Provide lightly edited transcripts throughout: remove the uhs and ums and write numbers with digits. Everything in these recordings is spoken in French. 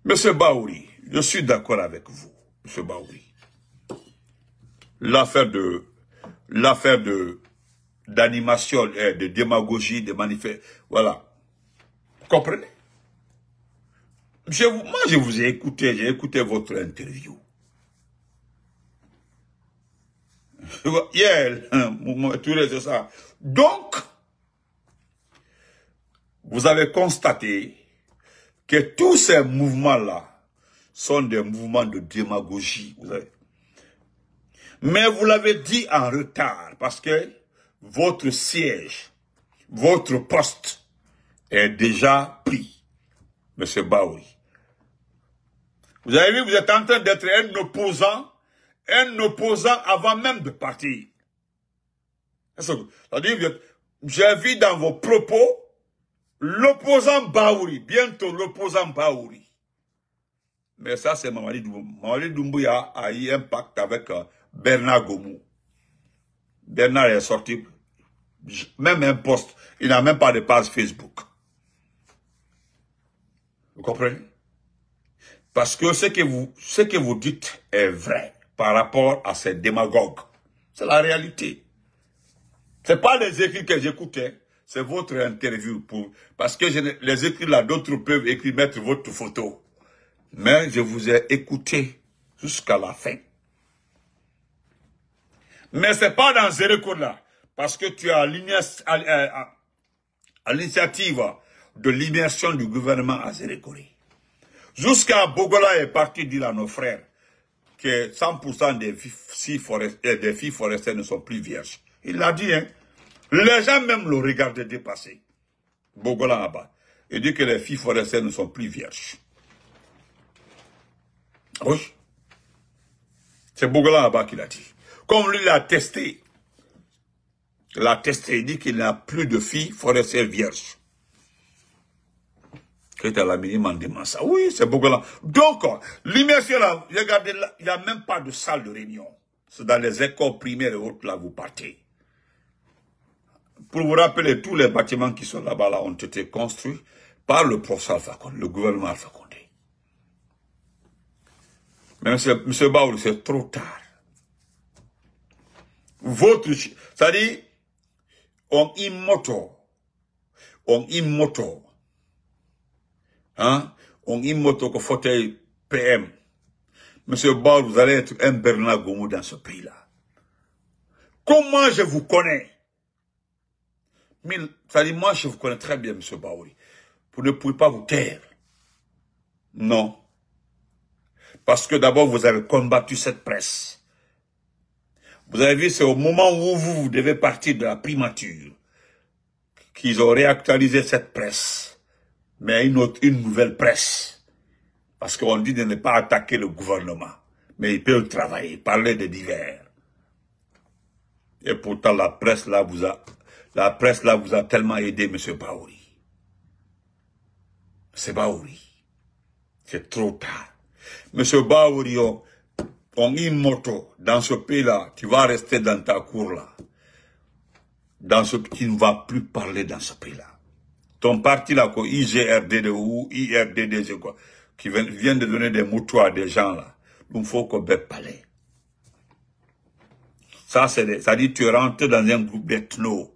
Monsieur Baouri, je suis d'accord avec vous, Monsieur Baouri. L'affaire d'animation, de démagogie, de manifeste, voilà. Vous comprenez? Moi, je vous ai écouté, j'ai écouté votre interview. Hier, c'est ça. Donc, vous avez constaté que tous ces mouvements-là sont des mouvements de démagogie. Mais vous l'avez dit en retard parce que votre siège, votre poste est déjà pris, Monsieur Baouri. Vous avez vu, vous êtes en train d'être un opposant avant même de partir. C'est-à-dire, j'ai vu dans vos propos l'opposant Baouri, bientôt l'opposant Baouri. Mais ça, c'est Mamadi Doumbouya. Mamadi Doumbouya a eu un pacte avec Bernard Gomou. Bernard est sorti, même un post, il n'a même pas de page Facebook. Vous comprenez? Parce que ce que vous dites est vrai par rapport à ces démagogues. C'est la réalité. Ce n'est pas les écrits que j'écoutais, c'est votre interview. Parce que les écrits là, d'autres peuvent écrire, mettre votre photo. Mais je vous ai écouté jusqu'à la fin. Mais ce n'est pas dans Zéréko là, parce que tu as à l'initiative de l'immersion du gouvernement à Zérékoré. Jusqu'à Bogola est parti dire à nos frères que 100% des filles forestières ne sont plus vierges. Il l'a dit, hein. Les gens même le regardaient dépasser. Bogola là-bas. Il dit que les filles forestières ne sont plus vierges. Oui. C'est Bogola là-bas qui l'a dit. Comme lui l'a testé. Il dit qu'il n'y a plus de filles forestières vierges. Qui à la minimum demande ça. Oui, c'est Bogola. Donc, l'immersion là, regardez là, il n'y a même pas de salle de réunion. C'est dans les écoles primaires et autres là, vous partez. Pour vous rappeler, tous les bâtiments qui sont là-bas là, ont été construits par le professeur Alpha Condé, le gouvernement Alpha Condé. Mais M. Baouri, c'est trop tard. C'est-à-dire, on immoto, hein, on immoto que fauteuil PM. Monsieur Baouri, vous allez être un Bernard Gomou dans ce pays-là. Comment je vous connais? C'est-à-dire, moi, je vous connais très bien, Monsieur Baouri. Vous ne pouvez pas vous taire. Non. Parce que d'abord, vous avez combattu cette presse. Vous avez vu, c'est au moment où vous devez partir de la primature qu'ils ont réactualisé cette presse. Mais une nouvelle presse. Parce qu'on dit de ne pas attaquer le gouvernement. Mais ils peuvent travailler, parler de divers. Et pourtant, la presse là vous a tellement aidé, M. Baouri. C'est Baouri. C'est trop tard. M. Baouri, on immoto dans ce pays-là, tu vas rester dans ta cour là. Tu ne vas plus parler dans ce pays-là. Ton parti là, quoi, IGRDD ou IRDD, quoi, qui vient de donner des moutons à des gens là. Donc, il faut qu'on parler. Ça dit, tu es rentré dans un groupe d'ethnos.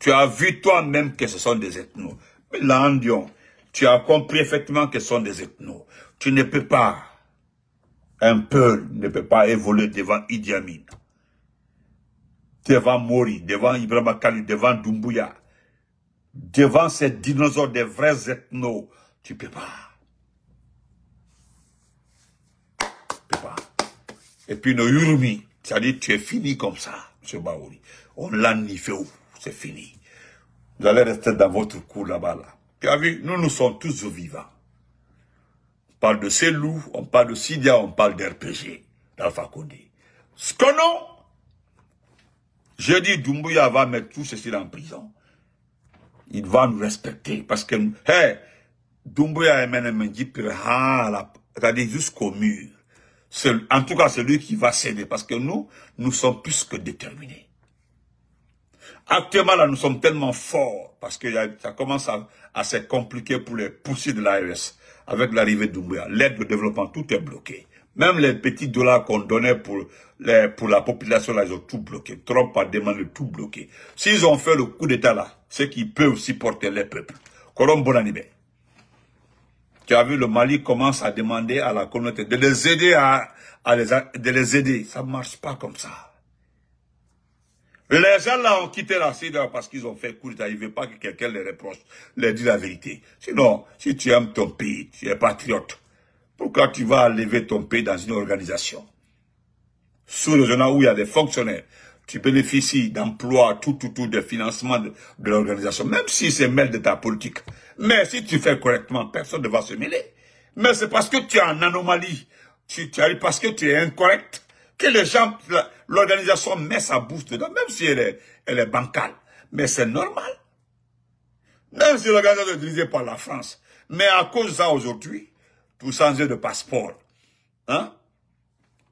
Tu as vu toi-même que ce sont des ethnos. Mais là, tu as compris effectivement que ce sont des ethnos. Tu ne peux pas, un peuple ne peut pas évoluer devant Idi Amin, devant Mori, devant Ibrahima Khalil, devant Doumbouya, devant ces dinosaures des vrais ethnos. Tu ne peux pas. Tu ne peux pas. Et puis nos Yurumi, c'est-à-dire tu es fini comme ça, M. Baouri. On l'a niffé où? C'est fini. Vous allez rester dans votre cour là-bas. Là. Tu as vu, nous sommes tous vivants. On parle de Selou, on parle de Sidia, on parle d'RPG, d'Alpha Condé. Ce que non, je dis Doumbouya va mettre tout ceci en prison. Il va nous respecter parce que, hey, Doumbouya est même dit, c'est-à-dire jusqu'au mur. En tout cas, c'est lui qui va céder parce que nous sommes plus que déterminés. Actuellement, là, nous sommes tellement forts parce que ça commence à se compliquer pour les poussées de l'AES. Avec l'arrivée de Doumbouya, l'aide au développement, tout est bloqué. Même les petits dollars qu'on donnait pour la population, là, ils ont tout bloqué. Trump a demandé de tout bloquer. S'ils ont fait le coup d'État là, c'est qu'ils peuvent supporter les peuples. Colombo Bonanibé. Tu as vu, le Mali commence à demander à la communauté de les aider de les aider. Ça ne marche pas comme ça. Les gens là ont quitté la CEDEAO parce qu'ils ont fait coup d'État. Ils ne veulent pas que quelqu'un les reproche, les dise la vérité. Sinon, si tu aimes ton pays, tu es patriote, pourquoi tu vas lever ton pays dans une organisation sous-régionale où il y a des fonctionnaires? Tu bénéficies d'emplois, tout, de financement de l'organisation, même si c'est mêle de ta politique. Mais si tu fais correctement, personne ne va se mêler. Mais c'est parce que tu es en anomalie, tu arrives parce que tu es incorrect, que les gens, l'organisation met sa bouche dedans, même si elle est bancale. Mais c'est normal. Même si l'organisation est dirigée par la France. Mais à cause de ça aujourd'hui, vous changez de passeport. Hein?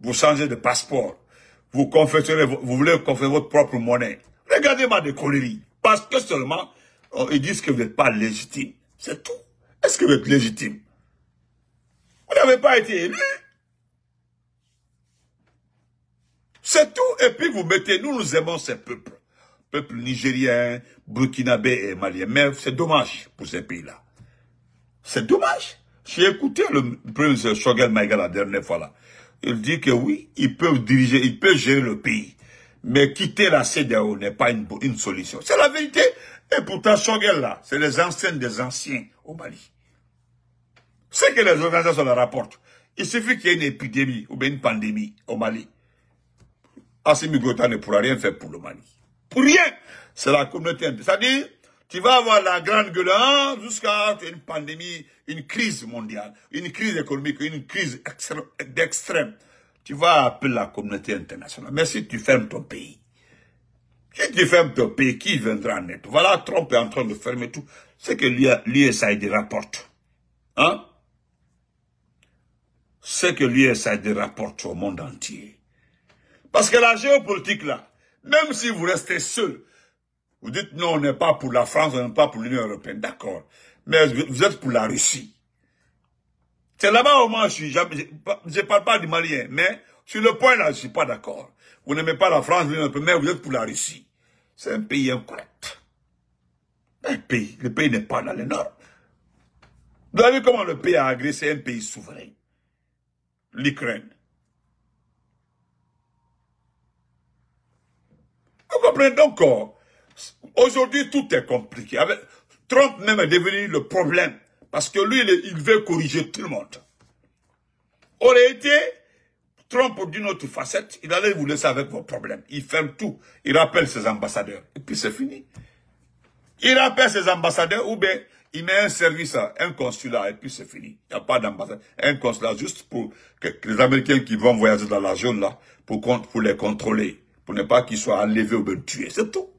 Vous changez de passeport. Vous voulez confesser votre propre monnaie. Regardez-moi des conneries. Parce que seulement, ils disent que vous n'êtes pas légitime. C'est tout. Est-ce que vous êtes légitime? Vous n'avez pas été élu. C'est tout. Et puis vous mettez, nous aimons ces peuples. Peuples nigériens, burkinabés et maliens. Mais c'est dommage pour ces pays-là. C'est dommage. J'ai écouté le premier ministre Choguel Maïga la dernière fois là. Il dit que oui, ils peuvent diriger, ils peuvent gérer le pays. Mais quitter la CEDEAO n'est pas une solution. C'est la vérité. Et pourtant, Choguel là, c'est les anciens des anciens au Mali. C'est que les organisations le rapportent. Il suffit qu'il y ait une épidémie ou bien une pandémie au Mali. Assimi Goïta ne pourra rien faire pour le Mali. Pour rien. C'est la communauté. C'est-à-dire, tu vas avoir la grande gueule jusqu'à une pandémie, une crise mondiale, une crise économique, une crise d'extrême. Tu vas appeler la communauté internationale. Mais si tu fermes ton pays, qui viendra en aide? Voilà, Trump est en train de fermer tout. C'est que l'USAID rapporte. Hein? C'est que l'USAID rapporte au monde entier. Parce que la géopolitique là, même si vous restez seul, vous dites non, on n'est pas pour la France, on n'est pas pour l'Union européenne, d'accord. Mais vous êtes pour la Russie. C'est là-bas au moins je ne parle pas du Malien, mais sur le point là, je ne suis pas d'accord. Vous n'aimez pas la France, l'Union européenne, mais vous êtes pour la Russie. C'est un pays incorrect. Le pays n'est pas dans les normes. Vous avez vu comment le pays a agressé un pays souverain? L'Ukraine. Vous comprenez donc, aujourd'hui tout est compliqué. Trump même est devenu le problème. Parce que lui, il veut corriger tout le monde. Aurait été Trump d'une autre facette, il allait vous laisser avec vos problèmes. Il ferme tout. Il rappelle ses ambassadeurs. Et puis c'est fini. Il rappelle ses ambassadeurs ou bien il met un service, un consulat, et puis c'est fini. Il n'y a pas d'ambassadeur. Un consulat juste pour que les Américains qui vont voyager dans la zone là, pour les contrôler. Pour ne pas qu'ils soient enlevés ou bien tués. C'est tout.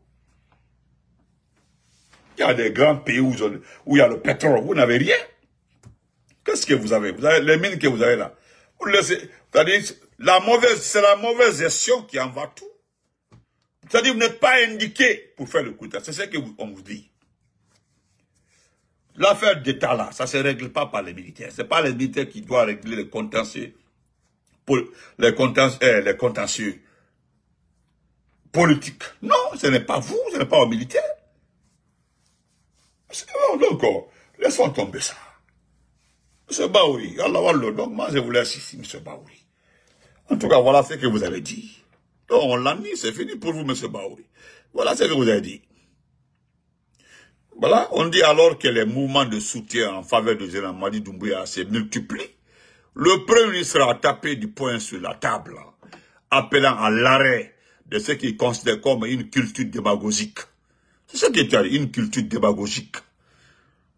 Il y a des grands pays où il y a le pétrole. Vous n'avez rien. Qu'est-ce que vous avez? Vous avez les mines que vous avez là. Vous laissez. C'est-à-dire, c'est la mauvaise gestion qui en va tout. C'est-à-dire, vous n'êtes pas indiqué pour faire le coup d'État. C'est ce qu'on vous dit. L'affaire d'État là, ça ne se règle pas par les militaires. Ce n'est pas les militaires qui doivent régler les contentieux. Les contentieux politiques. Non, ce n'est pas vous, ce n'est pas aux militaires. Donc, laissons tomber ça. M. Baouri, donc moi je vous laisse ici, M. Baouri. En tout cas, voilà ce que vous avez dit. Donc, on l'a mis, c'est fini pour vous, M. Baouri. Voilà ce que vous avez dit. Voilà, on dit alors que les mouvements de soutien en faveur de Général Mamadi Doumbouya se multiplient. Le Premier ministre a tapé du poing sur la table, appelant à l'arrêt de ce qu'il considère comme une culture démagogique. C'est ce que tu as dit, une culture démagogique.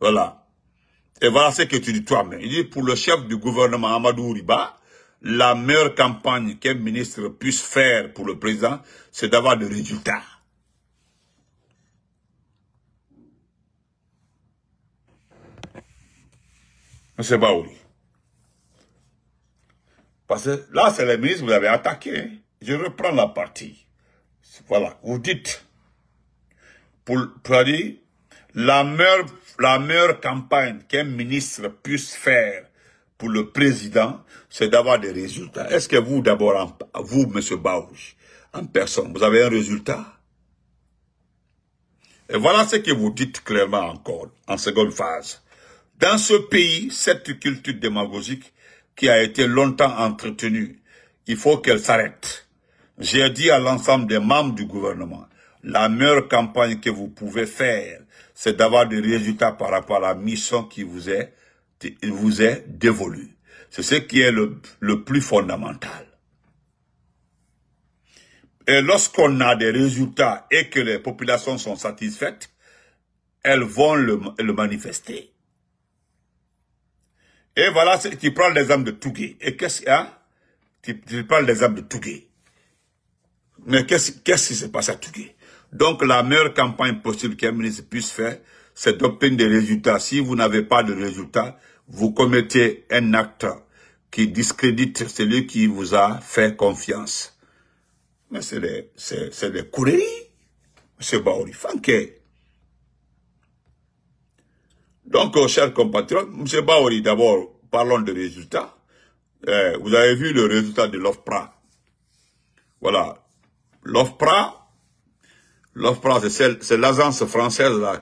Voilà. Et voilà ce que tu dis toi-même. Il dit, pour le chef du gouvernement Amadou Riba, la meilleure campagne qu'un ministre puisse faire pour le président, c'est d'avoir des résultats. M. Baouri. Parce que là, c'est les ministres que vous avez attaqué. Je reprends la partie. Voilà. Vous dites, pour dire, la meilleure campagne qu'un ministre puisse faire pour le président, c'est d'avoir des résultats. Est-ce que vous, d'abord, vous, M. Baouch, en personne, vous avez un résultat? Et voilà ce que vous dites clairement encore, en seconde phase. Dans ce pays, cette culture démagogique qui a été longtemps entretenue, il faut qu'elle s'arrête. J'ai dit à l'ensemble des membres du gouvernement, la meilleure campagne que vous pouvez faire, c'est d'avoir des résultats par rapport à la mission qui vous est dévolue. C'est ce qui est le plus fondamental. Et lorsqu'on a des résultats et que les populations sont satisfaites, elles vont le manifester. Et voilà, tu prends l'exemple de Tougué. Et qu'est-ce qu'il y a? Tu prends l'exemple de Tougué. Mais qu'est-ce qui se passe à Tougué? Donc la meilleure campagne possible qu'un ministre puisse faire, c'est d'obtenir des résultats. Si vous n'avez pas de résultats, vous commettez un acte qui discrédite celui qui vous a fait confiance. Mais c'est des coureries, M. Baouri Fanké. Donc, chers compatriotes, M. Baouri, d'abord, parlons de résultats. Vous avez vu le résultat de l'OFPRA. Voilà. L'OFPRA, c'est l'agence française là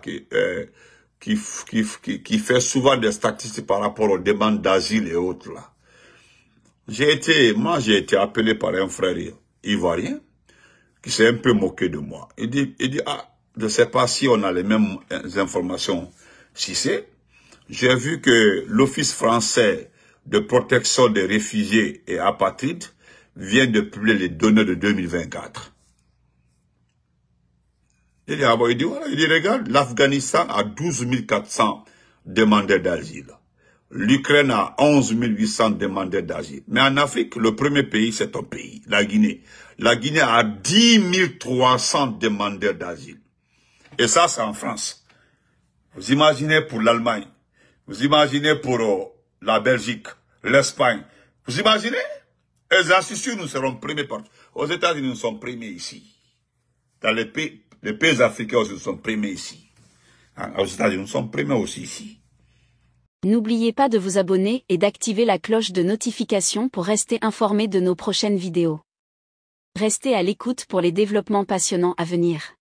qui fait souvent des statistiques par rapport aux demandes d'asile et autres là. J'ai été appelé par un frère ivoirien qui s'est un peu moqué de moi. Il dit, ah, je ne sais pas si on a les mêmes informations. Si c'est, j'ai vu que l'Office français de protection des réfugiés et apatrides vient de publier les données de 2024. Il dit, ah bon, il dit, regarde, l'Afghanistan a 12 400 demandeurs d'asile. L'Ukraine a 11 800 demandeurs d'asile. Mais en Afrique, le premier pays, c'est ton pays, la Guinée. La Guinée a 10 300 demandeurs d'asile. Et ça, c'est en France. Vous imaginez pour l'Allemagne. Vous imaginez pour la Belgique, l'Espagne. Vous imaginez? Et j'en suis sûr, nous serons premiers partout. Aux États-Unis, nous sommes premiers ici. Dans les pays africains aussi, nous sommes premiers ici. Aux États-Unis, nous sommes premiers aussi ici. N'oubliez pas de vous abonner et d'activer la cloche de notification pour rester informé de nos prochaines vidéos. Restez à l'écoute pour les développements passionnants à venir.